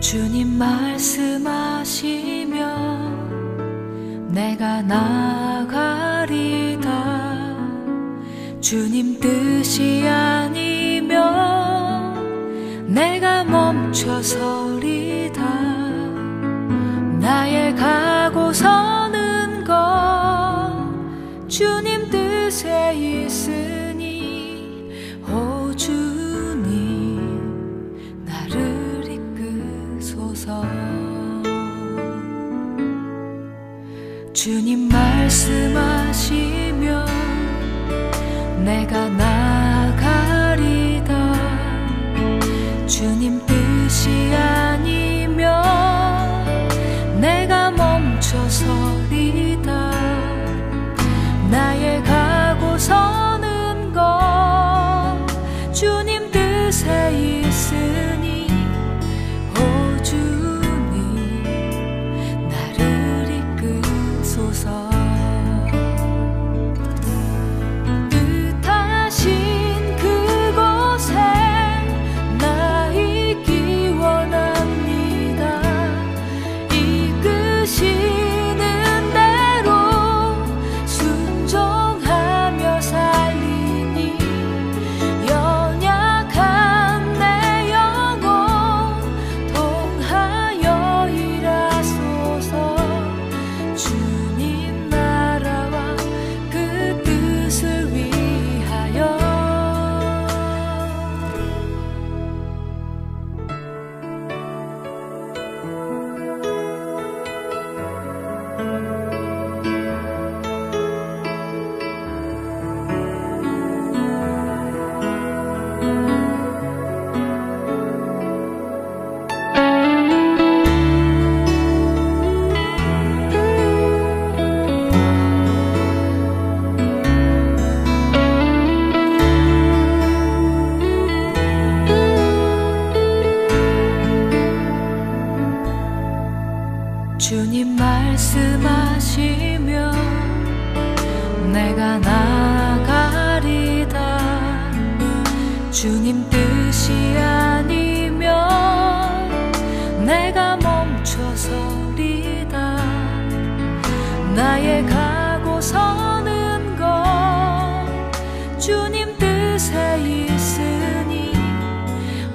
주님 말씀하시면 내가 나가리다. 주님 뜻이 아니면 내가 멈춰서리다. 나의 가고 서는 것 주님 뜻에 있으니 오 주님 나를 이끄소서. 주님 말씀하시면 내가 나가리다. 주님 뜻이 아니면 내가 멈춰서리다. 나의 가고 서는 것 주님 뜻에 있으니 오 주님 나를 이끄소서. 뜻하신 그곳에 나 있기 원합니다. 이끄시는 대로 순종하며 살리니 연약한 내 영혼 통하여 일하소서. 주님 나라와 그 뜻을 위하여. 주님 말씀하시면 내가 나가리다. 주님 뜻이 아니면 내가 멈춰서리다. 나의 가고 서는 것 주님 뜻에 있으니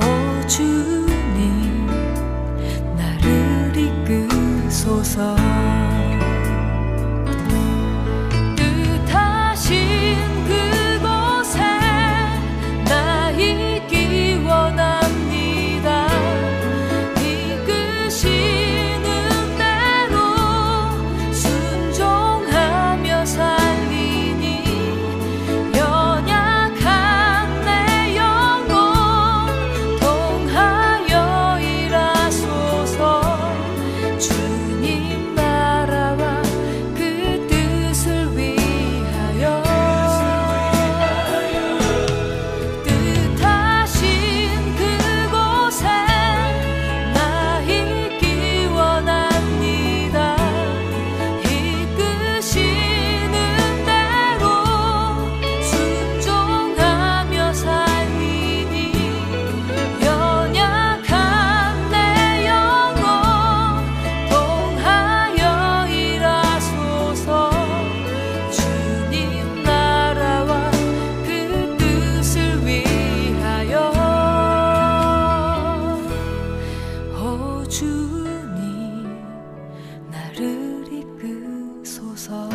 오 주님 나를 이끄소서. 뜻하신 그곳에 나 있기 원합니다. 이끄시는 대로 순종하며 살리니 연약한 내 영혼 통하여 일하소서. 주님 나라와 그 뜻을 위하여. 뜻하신 그곳에 나 있기 원합니다. 이끄시는 대로 순종하며 살리니 연약한 내 영혼 통하여 일하소서. 주님 나라와 그 뜻을 위하여. 오 주님 나를 이끄소서.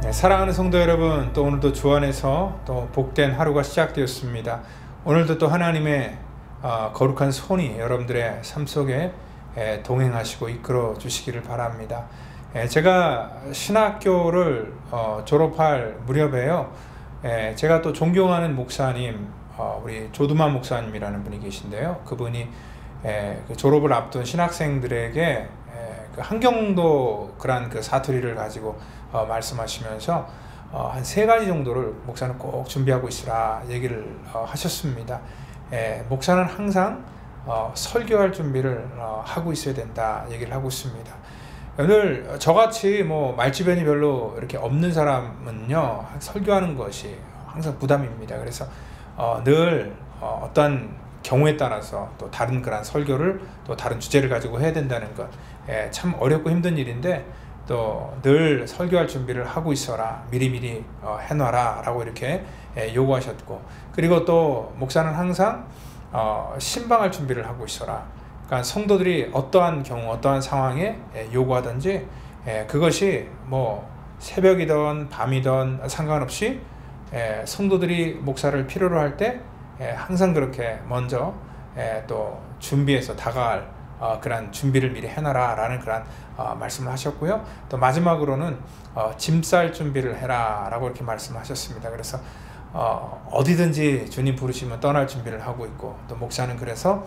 사랑하는 성도 여러분, 또 오늘도 주 안에서 또 복된 하루가 시작되었습니다. 오늘도 또 하나님의 거룩한 손이 여러분들의 삶 속에 동행하시고 이끌어 주시기를 바랍니다. 제가 신학교를 졸업할 무렵에요. 제가 또 존경하는 목사님, 우리 조두만 목사님이라는 분이 계신데요. 그분이 그 졸업을 앞둔 신학생들에게 그 한경도 그런 그 사투리를 가지고 말씀하시면서 한 3가지 정도를 목사는 꼭 준비하고 있으라 얘기를 하셨습니다. 목사는 항상 설교할 준비를 하고 있어야 된다 얘기를 하고 있습니다. 오늘 저같이 뭐 말주변이 별로 이렇게 없는 사람은요, 설교하는 것이 항상 부담입니다. 그래서 늘 어떤 경우에 따라서 또 다른 그런 설교를 또 다른 주제를 가지고 해야 된다는 것, 참 어렵고 힘든 일인데 또 늘 설교할 준비를 하고 있어라, 미리미리 해놔라 라고 이렇게 요구하셨고, 그리고 또 목사는 항상 신방할 준비를 하고 있어라. 그러니까 성도들이 어떠한 경우, 어떠한 상황에 요구하든지 그것이 뭐 새벽이든 밤이든 상관없이 성도들이 목사를 필요로 할 때 항상 그렇게 먼저 또 준비해서 다가갈 그런 준비를 미리 해놔라 라는 그런 말씀을 하셨고요. 또 마지막으로는 짐 쌀 준비를 해라 라고 이렇게 말씀하셨습니다. 그래서 어디든지 주님 부르시면 떠날 준비를 하고 있고, 또 목사는 그래서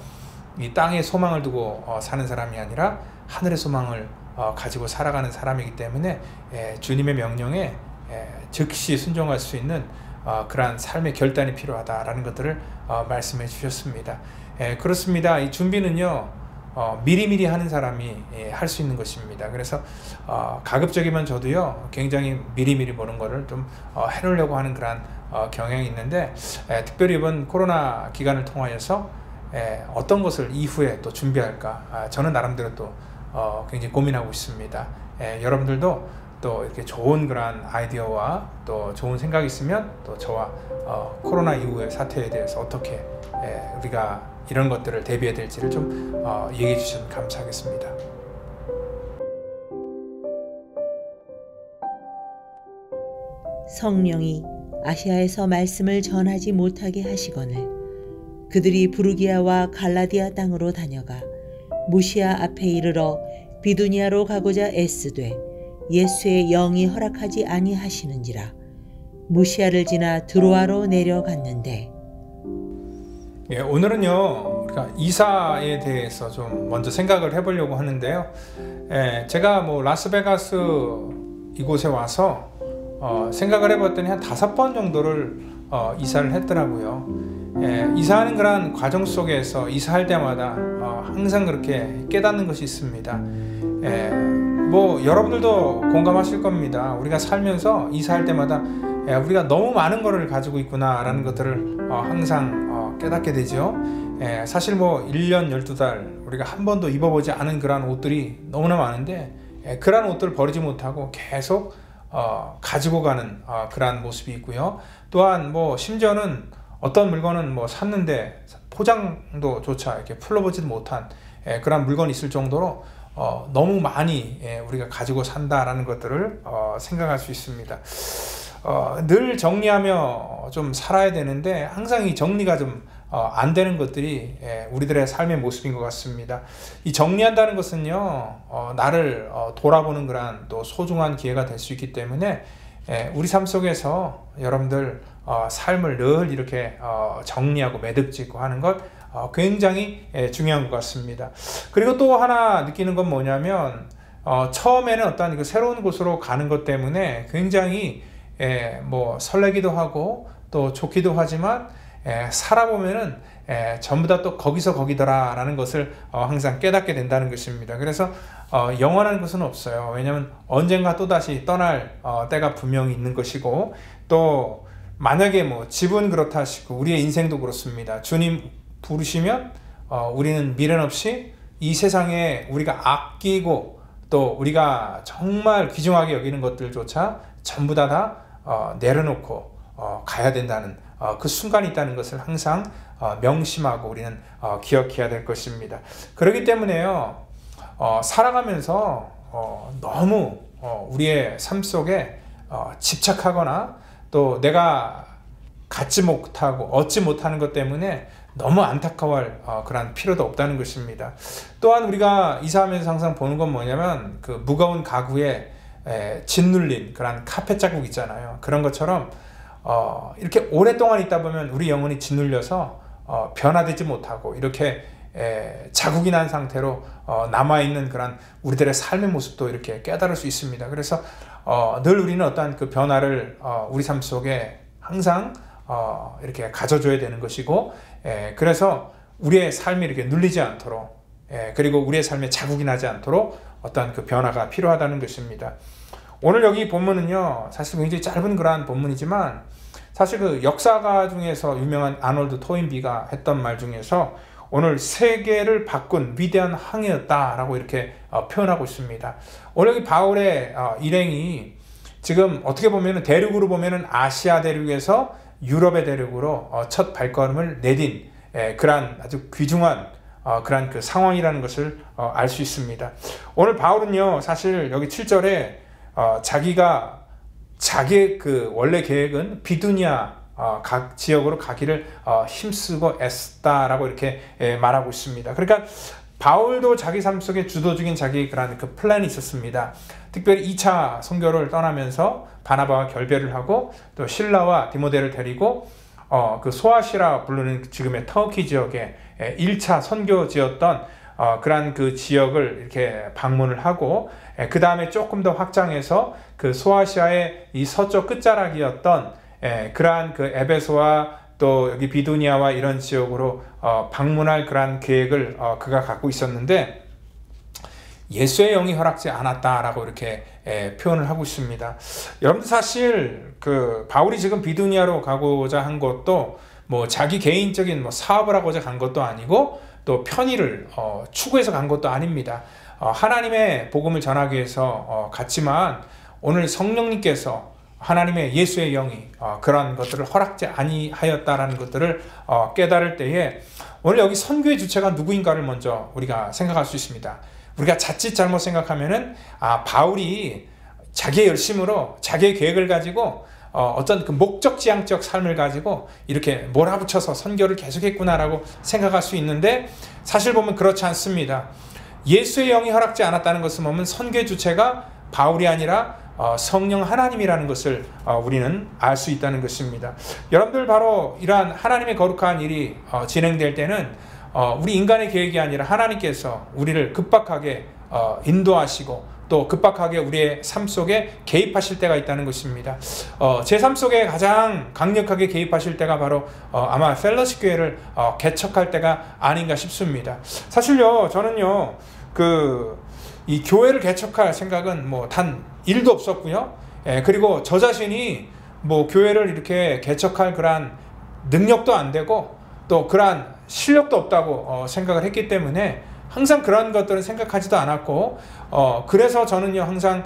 이 땅에 소망을 두고 사는 사람이 아니라 하늘의 소망을 가지고 살아가는 사람이기 때문에 주님의 명령에 즉시 순종할 수 있는 그러한 삶의 결단이 필요하다라는 것들을 말씀해 주셨습니다. 그렇습니다. 이 준비는요, 미리미리 하는 사람이 할 수 있는 것입니다. 그래서 가급적이면 저도요, 굉장히 미리미리 보는 거를 좀 해놓으려고 하는 그런 경향이 있는데, 특별히 이번 코로나 기간을 통하여서 어떤 것을 이후에 또 준비할까, 저는 나름대로 또 굉장히 고민하고 있습니다. 여러분들도 또 이렇게 좋은 그런 아이디어와 또 좋은 생각이 있으면 또 저와 코로나 이후의 사태에 대해서 어떻게 우리가 이런 것들을 대비해야 될지를 좀 얘기해 주시면 감사하겠습니다. 성령이 아시아에서 말씀을 전하지 못하게 하시거늘 그들이 부르기아와 갈라디아 땅으로 다녀가 무시아 앞에 이르러 비두니아로 가고자 애쓰되 예수의 영이 허락하지 아니하시는지라 무시아를 지나 드로아로 내려갔는데. 오늘은요, 우리가 이사에 대해서 좀 먼저 생각을 해보려고 하는데요. 제가 뭐 라스베가스 이곳에 와서 생각을 해봤더니 한 5번 정도를 이사를 했더라고요. 이사하는 그런 과정 속에서 이사할 때마다 항상 그렇게 깨닫는 것이 있습니다. 뭐 여러분들도 공감하실 겁니다. 우리가 살면서 이사할 때마다 우리가 너무 많은 것을 가지고 있구나 라는 것들을 항상 깨닫게 되죠. 사실 뭐 1년 12달 우리가 한 번도 입어보지 않은 그런 옷들이 너무나 많은데 그런 옷들을 버리지 못하고 계속 가지고 가는 그러한 모습이 있고요. 또한 뭐 심지어는 어떤 물건은 뭐 샀는데 포장도 조차 이렇게 풀러보지도 못한 그런 물건이 있을 정도로 너무 많이 우리가 가지고 산다라는 것들을 생각할 수 있습니다. 늘 정리하며 좀 살아야 되는데 항상 이 정리가 좀 안 되는 것들이 우리들의 삶의 모습인 것 같습니다. 이 정리한다는 것은요, 나를 돌아보는 그런 또 소중한 기회가 될 수 있기 때문에 우리 삶 속에서 여러분들 삶을 늘 이렇게 정리하고 매듭짓고 하는 것 굉장히 중요한 것 같습니다. 그리고 또 하나 느끼는 건 뭐냐면 처음에는 어떤 그 새로운 곳으로 가는 것 때문에 굉장히 뭐 설레기도 하고 또 좋기도 하지만 살아보면은 전부 다 또 거기서 거기더라 라는 것을 항상 깨닫게 된다는 것입니다. 그래서 영원한 것은 없어요. 왜냐하면 언젠가 또다시 떠날 때가 분명히 있는 것이고, 또 만약에 뭐 집은 그렇다 하시고 우리의 인생도 그렇습니다. 주님 부르시면 우리는 미련 없이 이 세상에 우리가 아끼고 또 우리가 정말 귀중하게 여기는 것들조차 전부 다 내려놓고 가야 된다는 그 순간이 있다는 것을 항상 명심하고 우리는 기억해야 될 것입니다. 그렇기 때문에요, 살아가면서 너무 우리의 삶 속에 집착하거나 또 내가 갖지 못하고 얻지 못하는 것 때문에 너무 안타까워할 그런 필요도 없다는 것입니다. 또한 우리가 이사하면서 항상 보는 건 뭐냐면 그 무거운 가구에 짓눌린 그런 카펫 자국 있잖아요. 그런 것처럼 이렇게 오랫동안 있다 보면 우리 영혼이 짓눌려서 변화되지 못하고 이렇게 자국이 난 상태로 남아있는 그런 우리들의 삶의 모습도 이렇게 깨달을 수 있습니다. 그래서 늘 우리는 어떠한 그 변화를 우리 삶 속에 항상 이렇게 가져줘야 되는 것이고, 그래서 우리의 삶이 이렇게 눌리지 않도록, 그리고 우리의 삶에 자국이 나지 않도록 어떤 그 변화가 필요하다는 것입니다. 오늘 여기 본문은요, 사실 굉장히 짧은 그러한 본문이지만 사실 그 역사가 중에서 유명한 아놀드 토인비가 했던 말 중에서 오늘 세계를 바꾼 위대한 항해였다라고 이렇게 표현하고 있습니다. 오늘 여기 바울의 일행이 지금 어떻게 보면은 대륙으로 보면은 아시아 대륙에서 유럽의 대륙으로 첫 발걸음을 내딘 그러한 아주 귀중한 그러한 그 상황이라는 것을 알 수 있습니다. 오늘 바울은요, 사실 여기 7절에 자기가 자기의 그 원래 계획은 비두니아 각 지역으로 가기를 힘쓰고 애쓰다라고 이렇게 말하고 있습니다. 그러니까 바울도 자기 삶 속에 주도적인 자기 그런 그 플랜이 있었습니다. 특별히 2차 선교를 떠나면서 바나바와 결별을 하고 또 실라와 디모데를 데리고 그 소아시라 부르는 지금의 터키 지역에 1차 선교지였던 그러한 그 지역을 이렇게 방문을 하고, 그 다음에 조금 더 확장해서 그 소아시아의 이 서쪽 끝자락이었던 그러한 그 에베소와 또 여기 비두니아와 이런 지역으로 방문할 그러한 계획을 그가 갖고 있었는데 예수의 영이 허락지 않았다라고 이렇게 표현을 하고 있습니다. 여러분들 사실 그 바울이 지금 비두니아로 가고자 한 것도 뭐 자기 개인적인 뭐 사업을 하고자 간 것도 아니고 또 편의를 추구해서 간 것도 아닙니다. 하나님의 복음을 전하기 위해서 갔지만 오늘 성령님께서 하나님의 예수의 영이 그러한 것들을 허락지 아니하였다라는 것들을 깨달을 때에 오늘 여기 선교의 주체가 누구인가를 먼저 우리가 생각할 수 있습니다. 우리가 자칫 잘못 생각하면은 바울이 자기의 열심으로 자기의 계획을 가지고 어떤 그 목적지향적 삶을 가지고 이렇게 몰아붙여서 선교를 계속했구나라고 생각할 수 있는데 사실 보면 그렇지 않습니다. 예수의 영이 허락지 않았다는 것을 보면 선교의 주체가 바울이 아니라 성령 하나님이라는 것을 우리는 알 수 있다는 것입니다. 여러분들 바로 이러한 하나님의 거룩한 일이 진행될 때는 우리 인간의 계획이 아니라 하나님께서 우리를 급박하게 인도하시고 또 급박하게 우리의 삶 속에 개입하실 때가 있다는 것입니다. 제 삶 속에 가장 강력하게 개입하실 때가 바로 아마 펠로십 교회를 개척할 때가 아닌가 싶습니다. 사실요, 저는요 이 교회를 개척할 생각은 뭐 단 1도 없었고요. 그리고 저 자신이 뭐 교회를 이렇게 개척할 그러한 능력도 안 되고 또 그러한 실력도 없다고 생각을 했기 때문에 항상 그런 것들은 생각하지도 않았고, 그래서 저는요 항상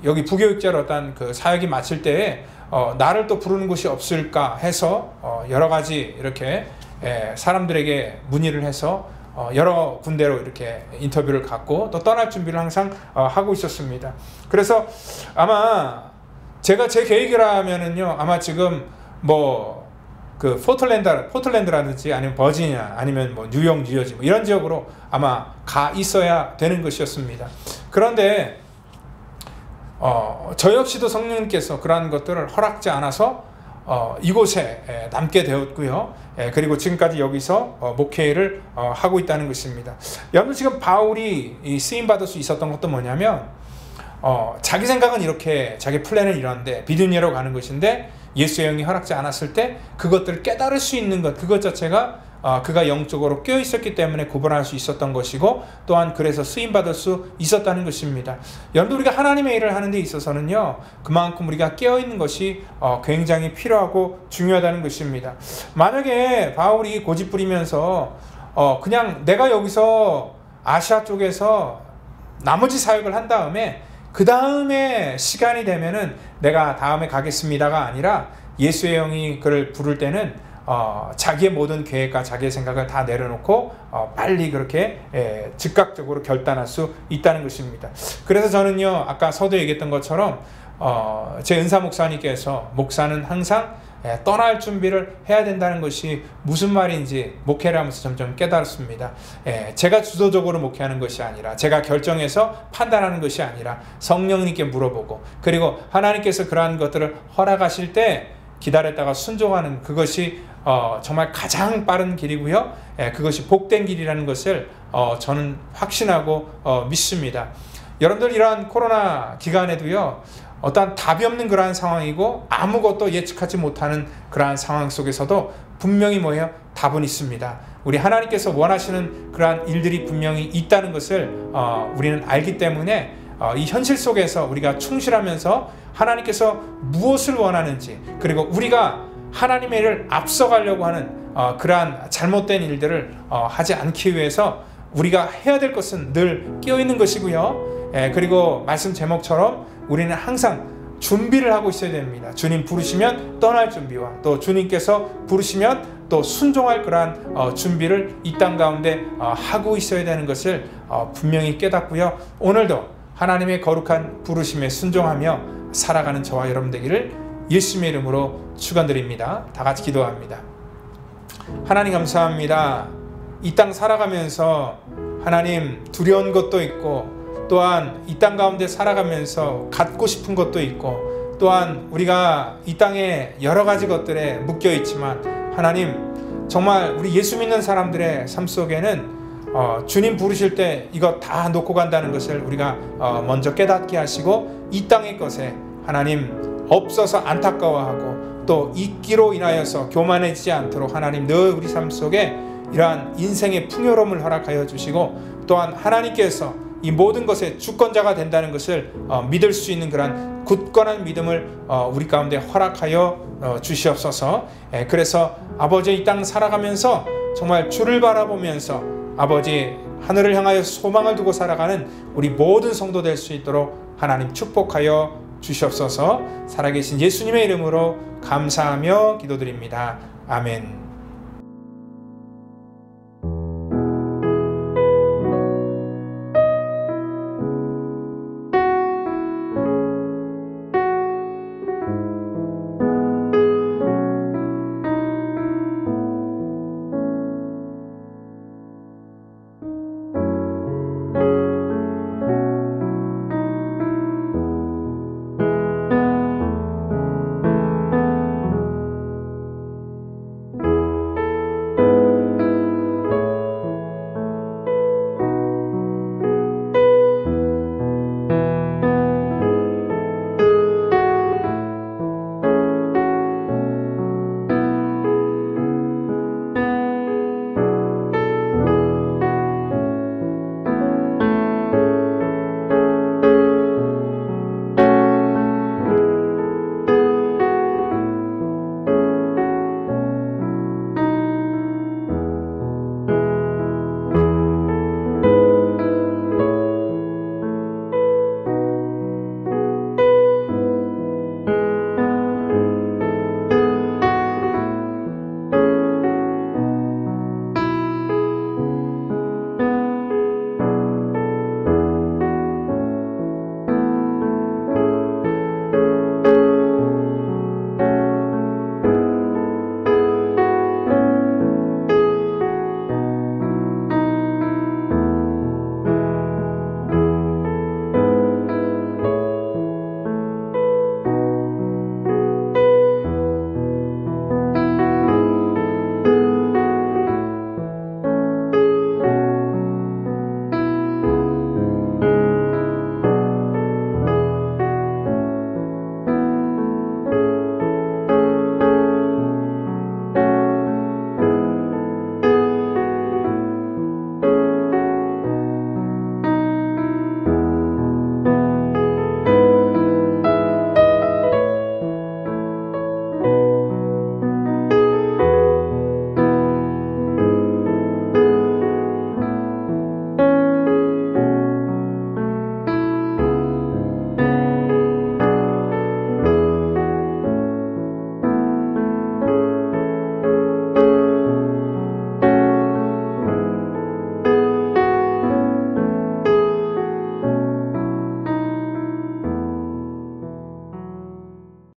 여기 부교육자로 어떤 그 사역이 마칠 때에 나를 또 부르는 곳이 없을까 해서 여러 가지 이렇게 사람들에게 문의를 해서 여러 군데로 이렇게 인터뷰를 갖고 또 떠날 준비를 항상 하고 있었습니다. 그래서 아마 제가 제 계획이라면은요, 아마 지금 뭐 그 포틀랜드라든지 아니면 버지니아 아니면 뭐 뉴욕, 뉴저지 뭐 이런 지역으로 아마 가 있어야 되는 것이었습니다. 그런데 저 역시도 성령님께서 그러한 것들을 허락지 않아서 이곳에 남게 되었고요. 그리고 지금까지 여기서 목회를 하고 있다는 것입니다. 여러분 지금 바울이 쓰임받을 수 있었던 것도 뭐냐면 자기 생각은 이렇게 자기 플랜은 이런데 비두니아로 가는 것인데 예수의 영이 허락지 않았을 때 그것들을 깨달을 수 있는 것, 그것 자체가 그가 영적으로 깨어 있었기 때문에 구분할 수 있었던 것이고 또한 그래서 쓰임받을 수 있었다는 것입니다. 여러분 우리가 하나님의 일을 하는 데 있어서는요 그만큼 우리가 깨어 있는 것이 굉장히 필요하고 중요하다는 것입니다. 만약에 바울이 고집부리면서 그냥 내가 여기서 아시아 쪽에서 나머지 사역을 한 다음에 그 다음에 시간이 되면은 내가 다음에 가겠습니다가 아니라 예수의 영이 그를 부를 때는 자기의 모든 계획과 자기의 생각을 다 내려놓고 빨리 그렇게 즉각적으로 결단할 수 있다는 것입니다. 그래서 저는요 아까 서두에 얘기했던 것처럼 제 은사 목사님께서 목사는 항상 떠날 준비를 해야 된다는 것이 무슨 말인지 목회를 하면서 점점 깨달았습니다. 제가 주도적으로 목회하는 것이 아니라, 제가 결정해서 판단하는 것이 아니라 성령님께 물어보고, 그리고 하나님께서 그러한 것들을 허락하실 때 기다렸다가 순종하는 그것이 정말 가장 빠른 길이고요. 그것이 복된 길이라는 것을 저는 확신하고 믿습니다. 여러분들, 이러한 코로나 기간에도요, 어떠한 답이 없는 그러한 상황이고 아무것도 예측하지 못하는 그러한 상황 속에서도 분명히 뭐예요? 답은 있습니다. 우리 하나님께서 원하시는 그러한 일들이 분명히 있다는 것을 우리는 알기 때문에 이 현실 속에서 우리가 충실하면서 하나님께서 무엇을 원하는지, 그리고 우리가 하나님의 일을 앞서가려고 하는 그러한 잘못된 일들을 하지 않기 위해서 우리가 해야 될 것은 늘 깨어있는 것이고요. 그리고 말씀 제목처럼 우리는 항상 준비를 하고 있어야 됩니다. 주님 부르시면 떠날 준비와, 또 주님께서 부르시면 또 순종할 그러한 준비를 이 땅 가운데 하고 있어야 되는 것을 분명히 깨닫고요. 오늘도 하나님의 거룩한 부르심에 순종하며 살아가는 저와 여러분 되기를 예수님의 이름으로 축원드립니다. 다 같이 기도합니다. 하나님 감사합니다. 이 땅 살아가면서 하나님 두려운 것도 있고, 또한 이 땅 가운데 살아가면서 갖고 싶은 것도 있고, 또한 우리가 이 땅에 여러 가지 것들에 묶여 있지만, 하나님 정말 우리 예수 믿는 사람들의 삶 속에는 주님 부르실 때 이거 다 놓고 간다는 것을 우리가 먼저 깨닫게 하시고, 이 땅의 것에 하나님 없어서 안타까워하고 또 있기로 인하여서 교만해지지 않도록 하나님 늘 우리 삶 속에 이러한 인생의 풍요로움을 허락하여 주시고, 또한 하나님께서 이 모든 것의 주권자가 된다는 것을 믿을 수 있는 그런 굳건한 믿음을 우리 가운데 허락하여 주시옵소서. 그래서 아버지, 이 땅 살아가면서 정말 주를 바라보면서 아버지 하늘을 향하여 소망을 두고 살아가는 우리 모든 성도 될 수 있도록 하나님 축복하여 주시옵소서. 살아계신 예수님의 이름으로 감사하며 기도드립니다. 아멘.